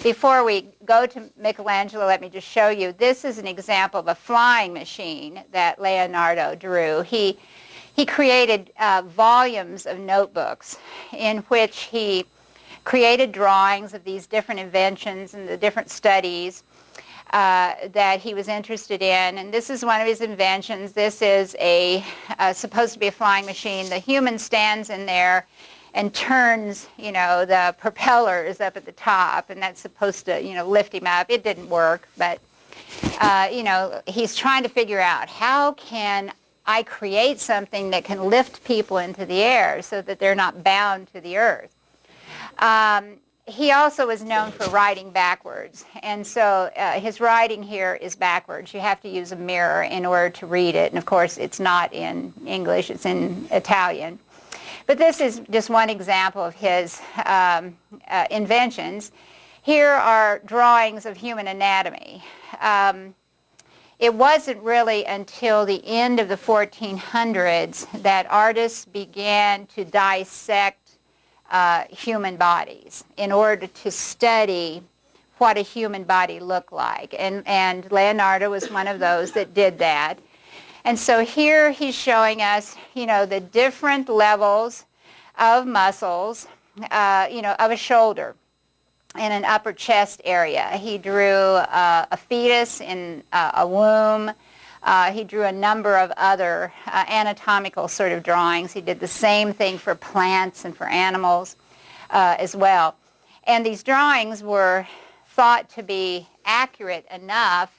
Before we go to Michelangelo, let me just show you. This is an example of a flying machine that Leonardo drew. He created volumes of notebooks in which he created drawings of these different inventions and the different studies that he was interested in. And this is one of his inventions. This is supposed to be a flying machine. The human stands in there and turns, the propellers up at the top, and that's supposed to, lift him up. It didn't work, but, he's trying to figure out, how can I create something that can lift people into the air so that they're not bound to the earth? He also was known for writing backwards, and so his writing here is backwards. You have to use a mirror in order to read it, and of course it's not in English, it's in Italian. But this is just one example of his inventions. Here are drawings of human anatomy. It wasn't really until the end of the 1400s that artists began to dissect human bodies in order to study what a human body looked like. And Leonardo was one of those that did that. And so here he's showing us, the different levels of muscles, of a shoulder and an upper chest area. He drew a fetus in a womb. He drew a number of other anatomical sort of drawings. He did the same thing for plants and for animals as well. And these drawings were thought to be accurate enough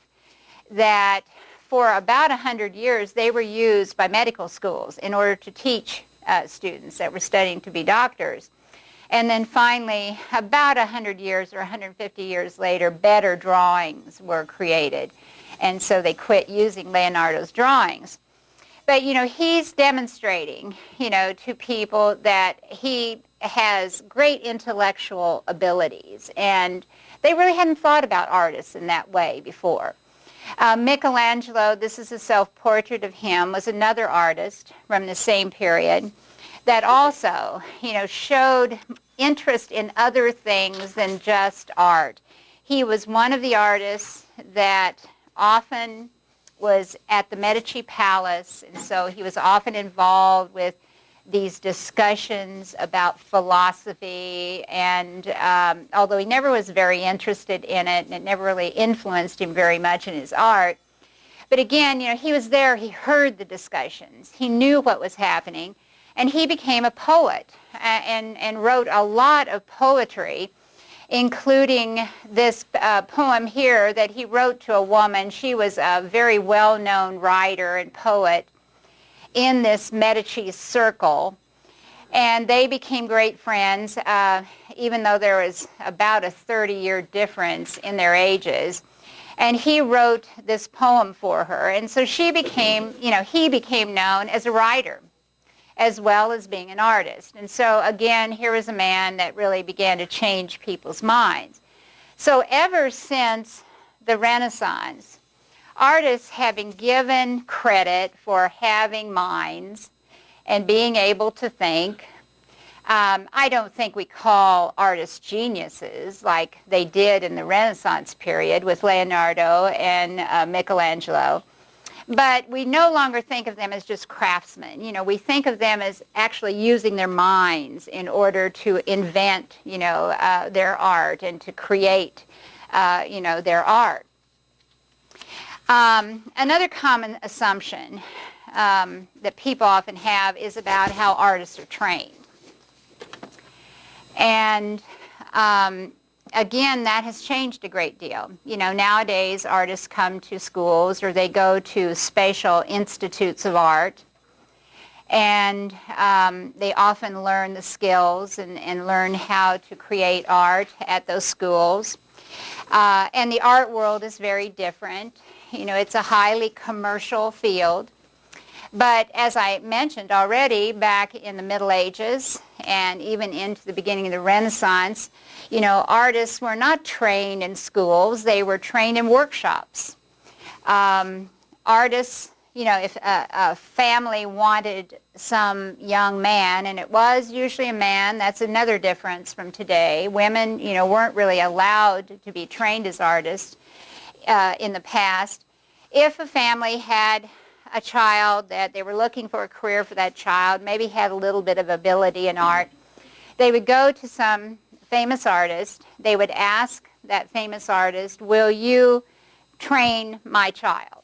that for about 100 years they were used by medical schools in order to teach students that were studying to be doctors. And then finally, about 100 years or 150 years later, better drawings were created. And so they quit using Leonardo's drawings. But, he's demonstrating, to people that he has great intellectual abilities. And they really hadn't thought about artists in that way before. Michelangelo, this is a self-portrait of him, was another artist from the same period that also, showed interest in other things than just art. He was one of the artists that often was at the Medici Palace, and so he was often involved with these discussions about philosophy, and although he never was very interested in it, and it never really influenced him very much in his art, but again, he was there, he heard the discussions, he knew what was happening, and he became a poet and wrote a lot of poetry, including this poem here that he wrote to a woman. She was a very well-known writer and poet in this Medici circle, and they became great friends, even though there was about a 30-year difference in their ages. And he wrote this poem for her, and so she became, he became known as a writer as well as being an artist. And so again, here was a man that really began to change people's minds. So ever since the Renaissance, artists have been given credit for having minds and being able to think. I don't think we call artists geniuses like they did in the Renaissance period with Leonardo and Michelangelo. But we no longer think of them as just craftsmen. We think of them as actually using their minds in order to invent, their art and to create, their art. Another common assumption that people often have is about how artists are trained. And again, that has changed a great deal. Nowadays artists come to schools or they go to special institutes of art, and they often learn the skills and learn how to create art at those schools. And the art world is very different. It's a highly commercial field. But as I mentioned already, back in the Middle Ages and even into the beginning of the Renaissance, artists were not trained in schools. They were trained in workshops. Artists, if a family wanted some young man, and it was usually a man, that's another difference from today. Women, weren't really allowed to be trained as artists in the past. If a family had a child that they were looking for a career for that child, maybe had a little bit of ability in art, they would go to some famous artist. They would ask that famous artist, will you train my child?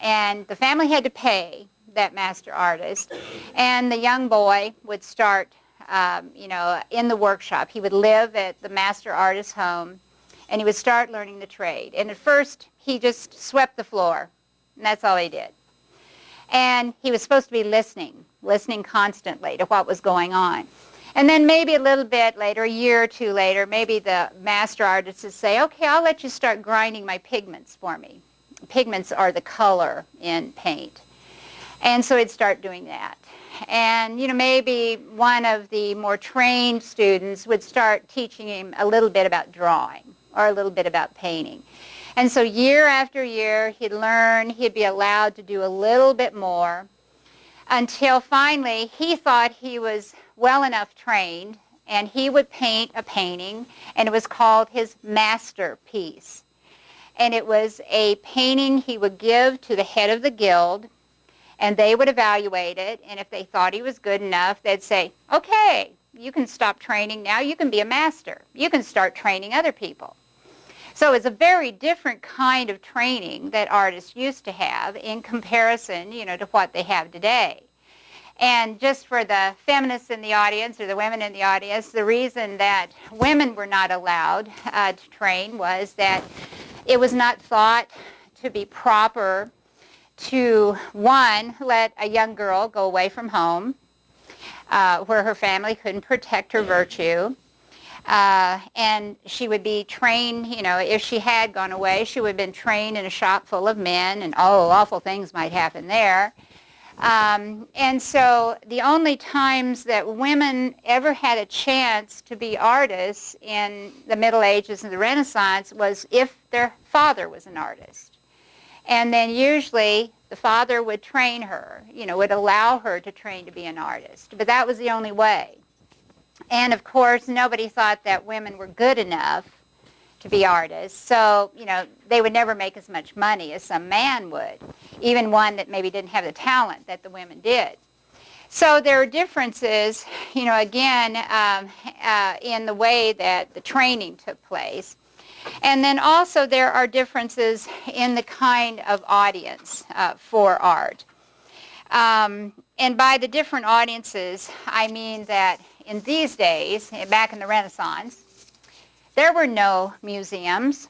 And the family had to pay that master artist, and the young boy would start, in the workshop. He would live at the master artist's home, and he would start learning the trade. And at first, he just swept the floor, and that's all he did. And he was supposed to be listening constantly to what was going on. And then maybe a little bit later, a year or two later, maybe the master artist would say, okay, I'll let you start grinding my pigments for me. Pigments are the color in paint. And so he'd start doing that. And, maybe one of the more trained students would start teaching him a little bit about drawing or a little bit about painting. And so year after year, he'd learn, he'd be allowed to do a little bit more until finally he thought he was well enough trained, and he would paint a painting, and it was called his masterpiece. And it was a painting he would give to the head of the guild, And they would evaluate it, and if they thought he was good enough, they'd say, okay, you can stop training now, you can be a master. You can start training other people. So it's a very different kind of training that artists used to have in comparison, to what they have today. And just for the feminists in the audience or the women in the audience, the reason that women were not allowed to train was that it was not thought to be proper to, one, let a young girl go away from home where her family couldn't protect her virtue. And she would be trained, if she had gone away, she would have been trained in a shop full of men, and awful things might happen there. And so the only times that women ever had a chance to be artists in the Middle Ages and the Renaissance was if their father was an artist. And then usually the father would train her, would allow her to train to be an artist. But that was the only way. And of course, nobody thought that women were good enough to be artists. So, they would never make as much money as some man would, even one that maybe didn't have the talent that the women did. So there are differences, again, in the way that the training took place. And then also there are differences in the kind of audience for art. And by the different audiences, I mean that in these days, back in the Renaissance, there were no museums.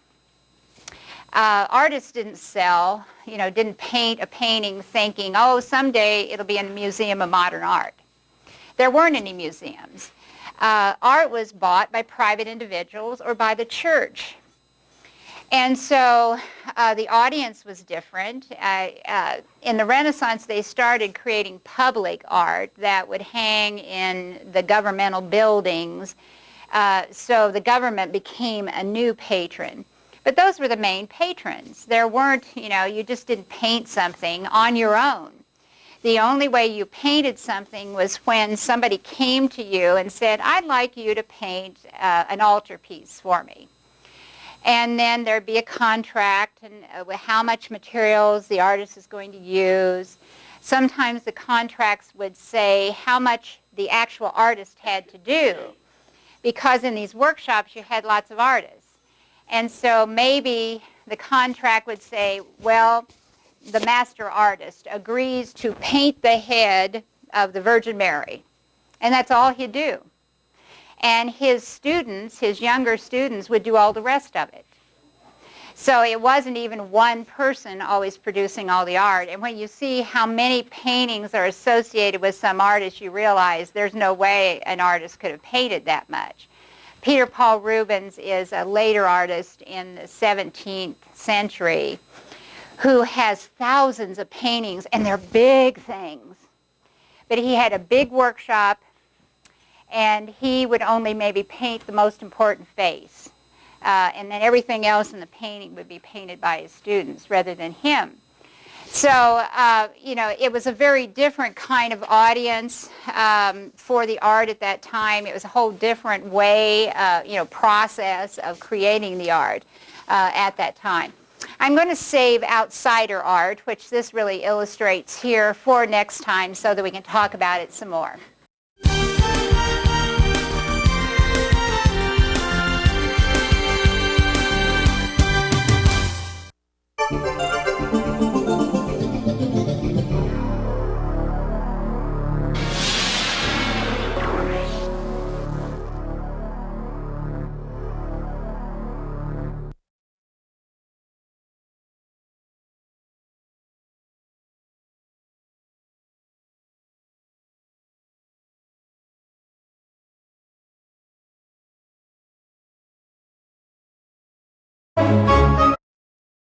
Artists didn't sell, didn't paint a painting thinking, someday it'll be in a museum of modern art. There weren't any museums. Art was bought by private individuals or by the church. And so the audience was different. In the Renaissance, they started creating public art that would hang in the governmental buildings. So the government became a new patron. But those were the main patrons. There weren't, you just didn't paint something on your own. The only way you painted something was when somebody came to you and said, I'd like you to paint an altarpiece for me. And then there'd be a contract and with how much materials the artist is going to use. Sometimes the contracts would say how much the actual artist had to do, because in these workshops you had lots of artists. And so maybe the contract would say, well, the master artist agrees to paint the head of the Virgin Mary. And that's all he'd do. And his students, his younger students, would do all the rest of it. So it wasn't even one person always producing all the art. And when you see how many paintings are associated with some artist, you realize there's no way an artist could have painted that much. Peter Paul Rubens is a later artist in the 17th century who has thousands of paintings, and they're big things. But he had a big workshop, and he would only maybe paint the most important face. And then everything else in the painting would be painted by his students rather than him. So, it was a very different kind of audience for the art at that time. It was a whole different way, process of creating the art at that time. I'm going to save outsider art, which this really illustrates here, for next time so that we can talk about it some more.